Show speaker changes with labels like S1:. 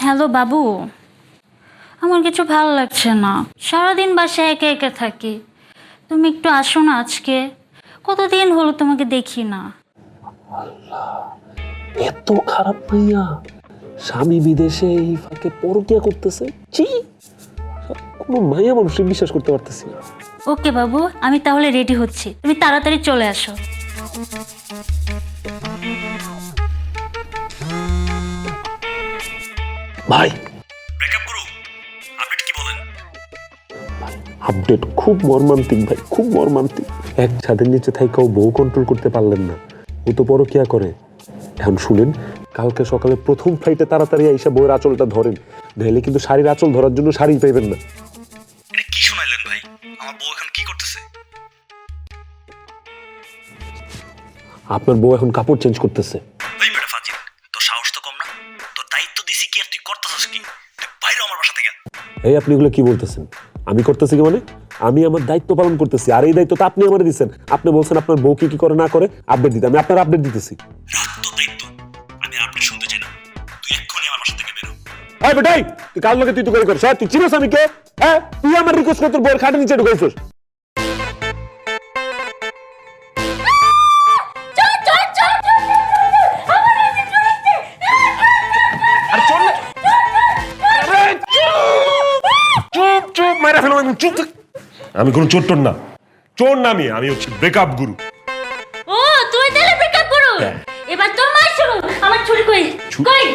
S1: Hello বাবু, আমার কিছু ভালো লাগছে না, সারাদিন বাসায় একা একা থাকি। তুমি একটু আসো না আজকে, কতদিন হলো তোমাকে দেখি না।
S2: এত খারাপ মাইয়া, স্বামী বিদেশে এই ফাঁকে পরকিয়া করতেছে। ছি, কোনো মাইয়া মানুষকে বিশ্বাস করতে পারতেছি না।
S1: ওকে বাবু, আমি তাহলে রেডি হচ্ছি, তুমি তাড়াতাড়ি চলে আসো।
S2: ভাই
S3: ব্রেকআপ করু, আপডেট কি বলেন?
S2: আপডেট খুব মর্মান্তিক ভাই, খুব মর্মান্তিক। এক ছাদের নিচে থাইকাও বউ কন্ট্রোল করতে পারলেন না, ও তো পরকিয়া করে। এখন শুনেন, কালকে সকালে প্রথম ফ্লাইটে তাড়াতাড়ি আইসা বউয়ের আঁচলটা ধরেন, নাহলে কিন্তু শাড়ির আঁচল ধরার জন্য শাড়ি পাইবেন না।
S3: এটা কি শোনাইলেন ভাই? আমার বউ এখন কি করতেছে?
S2: আপনার বউ এখন কাপড় চেঞ্জ করতেছে।
S3: ওই বেটা ফাজিল, তোর সাহস তো কম না। তোর দায়িত্ব দিছি কি আর তুই করতেছস কি? তুই বাইরে আমার বাসা থেকে।
S2: এই আপনি এগুলো কি বলতেছেন? আমি করতেছি কি মানে? আমি আমার দায়িত্ব পালন করতেছি, আর এই দায়িত্ব তো আপনি আমারে দিচ্ছেন। আপনি বলছেন আপনার বউ কি করে না করে আপডেট দিতে, আমি আপনার আপডেট দিতেছি।
S3: রাত তো দায়িত্ব, আমি আর আপডেট শুনতে চাই না। তুই এক্ষুনি আমার বাসা থেকে বেরো।
S2: এই বেটাই, তুই কার লগে তুই তো করে করিস? তুই চিনিস আমি কে? হ্যাঁ, তুই আমার রিকোয়েস্ট করে তোর বউয়ের খাটের নিচে ঢুকাইছিস। আর চল না। চুপ চুপ মাইরা ফেলো, আমি চুপ থাক। আমি কোনো চোর টোর না, চোর না, আমি হচ্ছে ব্রেকআপ গুরু।
S1: ও তুই তাহলে ব্রেকআপ করো, এবার তোমার শুরু। আমার ছুরি কই কই